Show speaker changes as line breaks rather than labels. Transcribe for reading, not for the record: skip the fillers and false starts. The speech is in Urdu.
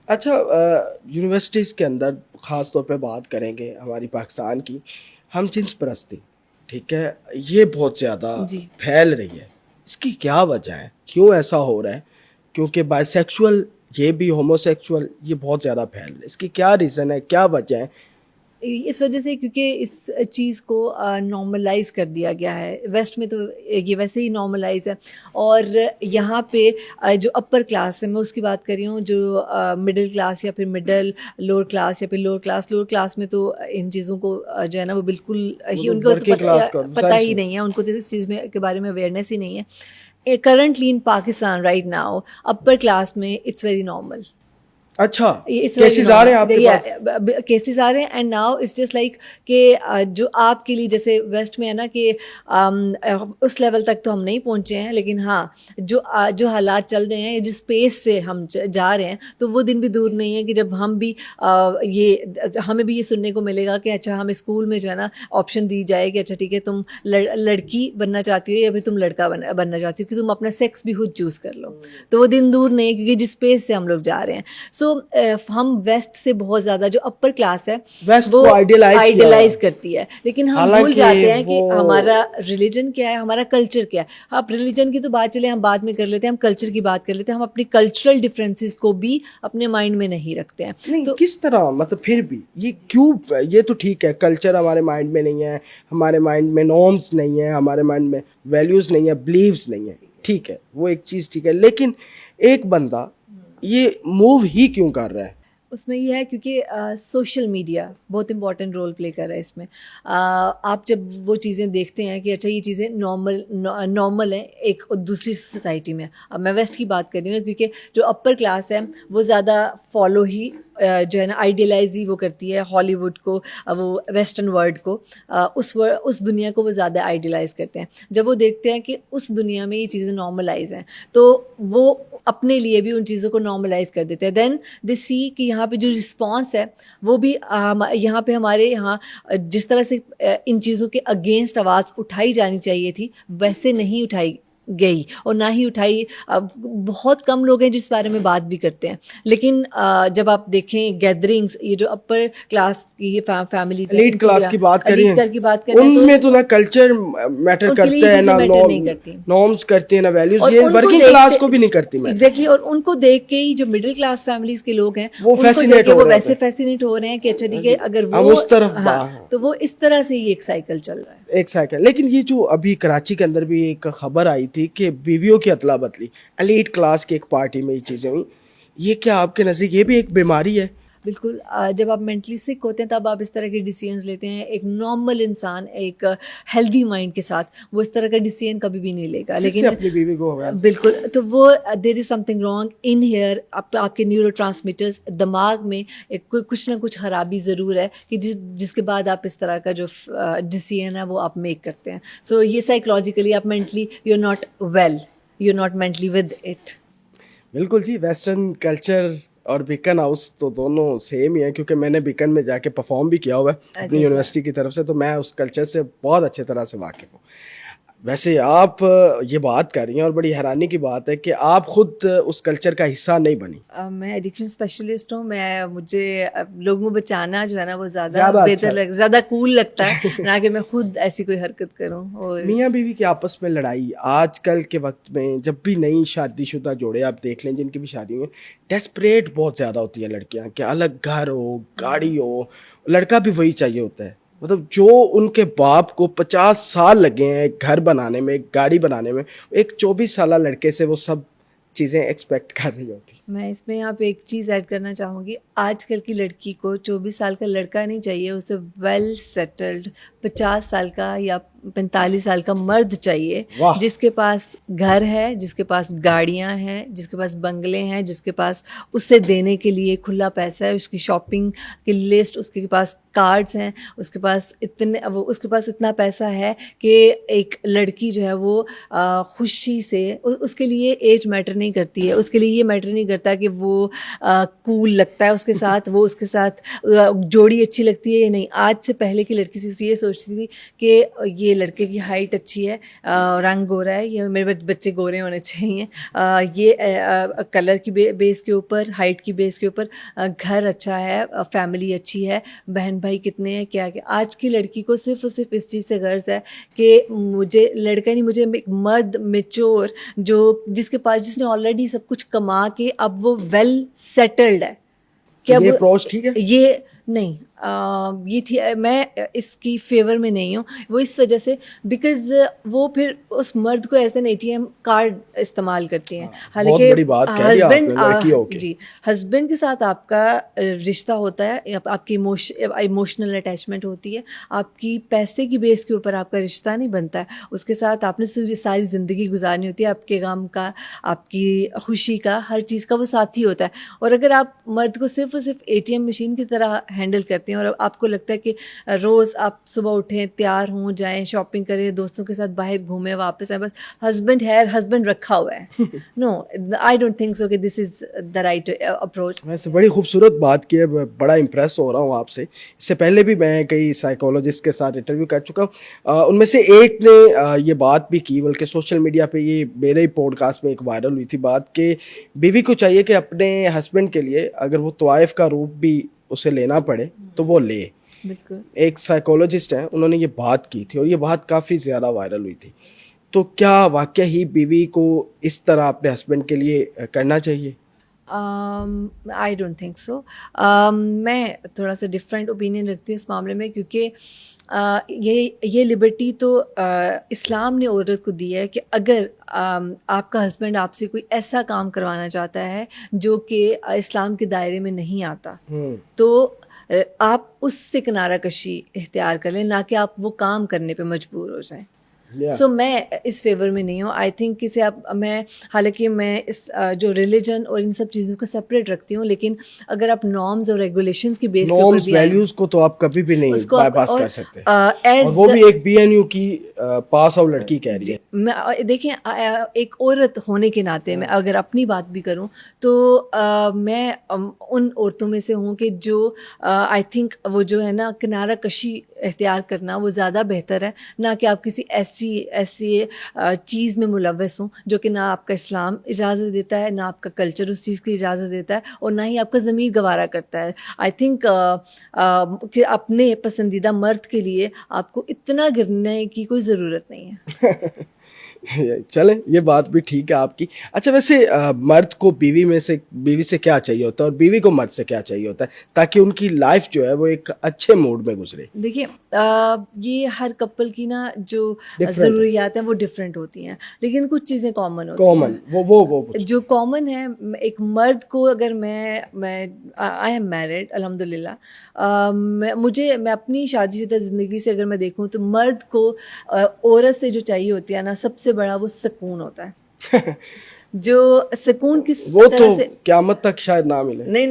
اچھا یونیورسٹیز کے اندر خاص طور پہ بات کریں گے ہماری پاکستان کی، ہم جنس پرستی، ٹھیک ہے، یہ بہت زیادہ
جی
پھیل رہی ہے. اس کی کیا وجہ ہے؟ کیوں ایسا ہو رہا ہے؟ کیونکہ بائی سیکچول یہ بھی، ہومو سیکچول یہ بہت زیادہ پھیل رہا ہے. اس کی کیا ریزن ہے، کیا وجہ ہے؟
اس وجہ سے کیونکہ اس چیز کو نارملائز کر دیا گیا ہے. ویسٹ میں تو یہ ویسے ہی نارملائز ہے، اور یہاں پہ جو اپر کلاس ہے، میں اس کی بات کر رہی ہوں، جو مڈل کلاس یا پھر مڈل لوور کلاس یا پھر لوور کلاس میں تو ان چیزوں کو جو ہے نا وہ بالکل ہی ان کو پتہ ہی نہیں ہے، ان کو تو اس چیز میں کے بارے میں اویئرنیس ہی نہیں ہے. Currently in Pakistan right now upper class میں اٹس ویری نارمل.
اچھا کیسز آ رہے ہیں آپ کے پاس؟
کیسز آ رہے ہیں، and now it's just like کہ جو آپ کے لیے جیسے ویسٹ میں ہے نا کہ اس لیول تک تو ہم نہیں پہنچے ہیں، لیکن ہاں جو حالات چل رہے ہیں، جس اسپیس سے ہم جا رہے ہیں، تو وہ دن بھی دور نہیں ہے کہ جب ہمیں بھی یہ سننے کو ملے گا کہ اچھا ہمیں اسکول میں جو ہے نا آپشن دی جائے کہ اچھا ٹھیک ہے تم لڑکی بننا چاہتی ہو یا پھر تم لڑکا بننا چاہتی ہو، کہ تم اپنا سیکس بھی خود چوز کر لو. تو وہ دن دور نہیں ہے، کیونکہ جس اسپیس سے ہم لوگ جا رہے ہیں. سو ہم ویسٹ سے بہت زیادہ جو اپر کلاس ہے وہ آئیڈیلائز کرتی ہے، لیکن ہم بھول جاتے ہیں کہ ہمارا ریلیجن کیا ہے، ہمارا کلچر کیا ہے. آپ ریلیجن کی تو بات چلے ہم بعد میں کر لیتے ہیں، ہم کلچر کی بات کر لیتے ہیں. ہم اپنی کلچرل ڈفرینسز کو بھی اپنے مائنڈ میں نہیں رکھتے ہیں.
نہیں کس طرح، مطلب پھر بھی یہ کیوں؟ یہ تو ٹھیک ہے کلچر ہمارے مائنڈ میں نہیں ہے، ہمارے مائنڈ میں نارمس نہیں ہیں، ہمارے مائنڈ میں ویلیوز نہیں ہیں، بلیوز نہیں ہیں، ٹھیک ہے وہ ایک چیز ٹھیک ہے، لیکن ایک بندہ یہ موو ہی کیوں کر رہا ہے؟
اس میں یہ ہے کیونکہ سوشل میڈیا بہت امپورٹنٹ رول پلے کر رہا ہے اس میں. آپ جب وہ چیزیں دیکھتے ہیں کہ اچھا یہ چیزیں نارمل ہیں ایک دوسری سوسائٹی میں. اب میں ویسٹ کی بات کر رہی ہوں، کیونکہ جو اپر کلاس ہے وہ زیادہ فالو ہی جو ہے نا آئیڈیلائز ہی وہ کرتی ہے ہالی ووڈ کو، وہ ویسٹرن ورلڈ کو، اس دنیا کو وہ زیادہ آئیڈیلائز کرتے ہیں. جب وہ دیکھتے ہیں کہ اس دنیا میں یہ چیزیں نارملائز ہیں تو وہ اپنے لیے بھی ان چیزوں کو نارملائز کر دیتے ہیں. دین دے سی کہ یہاں پہ جو رسپانس ہے وہ بھی یہاں پہ ہمارے یہاں جس طرح سے ان چیزوں کے اگینسٹ آواز اٹھائی جانی چاہیے تھی ویسے نہیں اٹھائی گئی، اور نہ ہی اٹھائی. بہت کم لوگ ہیں جس بارے میں بات بھی کرتے ہیں. لیکن جب آپ دیکھیں گیدرنگس، یہ جو اپر کلاس کی فیملیز ہیں،
ایلیٹ کلاس کی بات کریں،
ان
ان میں تو نہ کلچر میٹر کرتا ہے، نہ نارمز کرتے ہیں، نہ ویلیوز. یہ ورکنگ کلاس کو بھی نہیں کرتی.
ایگزیکٹلی. اور ان کو دیکھ کے ہی جو مڈل کلاس فیملیز کے لوگ ہیں
وہ
ویسے فیسینیٹ ہو رہے ہیں کہ اچھا ٹھیک ہے اگر وہ
اس طرف،
تو وہ اس طرح سے یہ ایک سائیکل چل رہا ہے.
ایک سائیکل. لیکن یہ جو ابھی کراچی کے اندر بھی ایک خبر آئی تھی کہ بیویوں کی ادلا بدلی ایلیٹ کلاس کی ایک پارٹی میں یہ چیزیں ہوئی، یہ کیا آپ کے نزدیک یہ بھی ایک بیماری ہے؟
بالکل. جب آپ مینٹلی سک ہوتے ہیں تب آپ اس طرح کے ڈیسیژنز لیتے ہیں. ایک نارمل انسان ایک ہیلدی مائنڈ کے ساتھ وہ اس طرح کا ڈیسیژن کبھی بھی نہیں لے گا. لیکن
اپنی بیوی کو
بالکل، تو وہ there is something wrong in here. آپ کے نیورو ٹرانسمیٹرز دماغ میں کچھ نہ کچھ خرابی ضرور ہے کہ جس کے بعد آپ اس طرح کا جو ڈیسیژن ہے وہ آپ میک کرتے ہیں. سو یہ سائیکولوجیکلی آپ mentally you are not well, you are not mentally with it.
بالکل جی. ویسٹرن کلچر اور بیکن ہاؤس تو دونوں سیم ہی ہیں، کیونکہ میں نے بیکن میں جا کے پرفارم بھی کیا ہوا ہے اپنی یونیورسٹی کی طرف سے، تو میں اس کلچر سے بہت اچھے طرح سے واقف ہوں. ویسے آپ یہ بات کر رہی ہیں اور بڑی حیرانی کی بات ہے کہ آپ خود اس کلچر کا حصہ نہیں بنی.
میں ایڈکشن اسپیشلسٹ ہوں. مجھے لوگوں بچانا جو ہے نا وہ زیادہ بہتر زیادہ کول لگتا ہے نہ کہ میں خود ایسی کوئی حرکت کروں. اور
میاں بیوی کی آپس میں لڑائی آج کل کے وقت میں، جب بھی نئی شادی شدہ جوڑے آپ دیکھ لیں جن کی بھی شادی ہوئی، ڈیسپریٹ بہت زیادہ ہوتی ہیں لڑکیاں کہ الگ گھر ہو، گاڑی ہو. لڑکا بھی وہی چاہیے ہوتا ہے. مطلب جو ان کے باپ کو 50 سال لگے ہیں گھر بنانے میں، گاڑی بنانے میں، ایک 24 سالہ لڑکے سے وہ سب چیزیں ایکسپیکٹ کر رہی ہوتی.
میں اس میں یہاں پہ ایک چیز ایڈ کرنا چاہوں گی. آج کل کی لڑکی کو 24 سال کا لڑکا نہیں چاہیے، اسے ویل سیٹلڈ 50 سال کا یا 45 سال کا مرد چاہیے، جس کے پاس گھر ہے، جس کے پاس گاڑیاں ہیں، جس کے پاس بنگلے ہیں، جس کے پاس اسے دینے کے لیے کھلا پیسہ ہے، اس کی شاپنگ کی لسٹ، اس کے پاس کارڈز ہیں، اس کے پاس اتنا پیسہ ہے کہ ایک لڑکی جو ہے وہ خوشی سے، اس کے لیے ایج میٹر نہیں کرتی ہے، اس کے لیے یہ میٹر نہیں کرتا کرتا کہ وہ کول لگتا ہے اس کے ساتھ, وہ اس کے ساتھ جوڑی اچھی لگتی ہے یا نہیں. آج سے پہلے کی لڑکی یہ سوچتی تھی کہ یہ لڑکے کی ہائٹ اچھی ہے, رنگ گورا ہے, یہ میرے بچے گورے ہونے چاہیے, یہ کلر کی بیس کے اوپر, ہائٹ کی بیس کے اوپر, گھر اچھا ہے, فیملی اچھی ہے, بہن بھائی کتنے ہیں, کیا کیا. آج کی لڑکی کو صرف اور صرف اس چیز سے غرض ہے کہ مجھے لڑکا نہیں, مجھے ایک مرد میچور جس کے پاس, جس نے آلریڈی سب کچھ کما کے اب وہ ویل سیٹلڈ ہے. کیا
یہ اپروچ ٹھیک ہے؟
یہ نہیں, یہ میں اس کی فیور میں نہیں ہوں. وہ اس وجہ سے بیکاز وہ پھر اس مرد کو ایز این ATM کارڈ استعمال کرتی ہیں. حالانکہ جی ہسبینڈ کے ساتھ آپ کا رشتہ ہوتا ہے, آپ کی ایموشنل اٹیچمنٹ ہوتی ہے, آپ کی پیسے کی بیس کے اوپر آپ کا رشتہ نہیں بنتا ہے. اس کے ساتھ آپ نے ساری زندگی گزارنی ہوتی ہے, آپ کے غم کا, آپ کی خوشی کا, ہر چیز کا وہ ساتھی ہوتا ہے. اور اگر آپ مرد کو صرف اور صرف ATM مشین کی طرح ہینڈل کرتے ہیں, اور آپ کو لگتا ہے کہ روز آپ صبح اٹھیں, تیار ہوں, جائیں شاپنگ کریں, دوستوں کے ساتھ باہر گھومیں, واپس آئیں, بس ہسبینڈ رکھا ہوا ہے. نو, آئی ڈونٹ تھنک سو کہ دس از دا رائٹ اپروچ.
ویسے بڑی خوبصورت بات کی ہے, بڑا امپریس ہو رہا ہوں آپ سے. اس سے پہلے بھی میں کئی سائیکولوجسٹ کے ساتھ انٹرویو کر چکا ہوں, ان میں سے ایک نے یہ بات بھی کی, بلکہ سوشل میڈیا پہ یہ میرے ہی پوڈ کاسٹ میں ایک وائرل ہوئی تھی بات, کہ بیوی کو چاہیے کہ اپنے ہسبینڈ کے لیے اگر وہ طوائف کا روپ بھی اسے لینا پڑے تو وہ لے.
بالکل.
ایک سائیکولوجسٹ ہیں, انہوں نے یہ بات کی تھی اور یہ بات کافی زیادہ وائرل ہوئی تھی. تو کیا واقعہ ہی بیوی کو اس طرح اپنے ہسبینڈ کے لیے کرنا چاہیے؟
I don't think so. میں تھوڑا سا ڈفرینٹ اوپینین رکھتی ہوں اس معاملے میں, کیونکہ یہ لبرٹی تو اسلام نے عورت کو دی ہے کہ اگر آپ کا ہسبینڈ آپ سے کوئی ایسا کام کروانا چاہتا ہے جو کہ اسلام کے دائرے میں نہیں آتا, تو آپ اس سے کنارہ کشی اختیار کر لیں, نہ کہ آپ وہ کام کرنے پہ مجبور ہو جائیں. سو میں اس فیور میں نہیں ہوں. آئی تھنک اسے میں, حالانکہ میں اس جو ریلیجن اور ان سب چیزوں کو سپریٹ رکھتی ہوں, لیکن اگر آپ نارمز اور ریگولیشنز کی بیس پر بھی
ویلیوز کو تو آپ کبھی بھی نہیں بائی پاس کر سکتے, اور وہ بھی ایک BNU کی پاس آؤٹ لڑکی کہہ رہی ہے.
دیکھیں, ایک عورت ہونے کے ناطے میں اگر اپنی بات بھی کروں تو میں ان عورتوں میں سے ہوں کہ جو آئی تھنک وہ جو ہے نا کنارہ کشی اختیار کرنا وہ زیادہ بہتر ہے, نہ کہ آپ کسی ایسی چیز میں ملوث ہوں جو کہ نہ آپ کا اسلام اجازت دیتا ہے, نہ آپ کا کلچر اس چیز کی اجازت دیتا ہے, اور نہ ہی آپ کا ضمیر گوارا کرتا ہے. آئی تھنک کہ اپنے پسندیدہ مرد کے لیے آپ کو اتنا گرنے کی کوئی ضرورت نہیں ہے.
چلیں, یہ بات بھی ٹھیک ہے آپ کی. اچھا, ویسے مرد کو بیوی سے کیا چاہیے ہوتا ہے اور بیوی کو مرد سے کیا چاہیے ہوتا ہے تاکہ ان کی لائف جو ہے وہ ایک اچھے موڈ میں گزرے؟
دیکھیے, یہ ہر کپل کی نا جو ضروریات ہیں وہ ڈفرینٹ ہوتی ہیں, لیکن کچھ چیزیں کامن ہوتی ہیں. وہ جو کامن ہے, ایک مرد کو اگر میں آئی ایم میرڈ الحمد للہ, میں اپنی شادی شدہ زندگی سے اگر میں دیکھوں تو مرد کو عورت سے جو چاہیے ہوتی ہے نا, سب سے بڑا وہ سکون ہوتا ہے. جو سکون کس
وہ تو قیامت تک شاید نہ ملے.
نہیں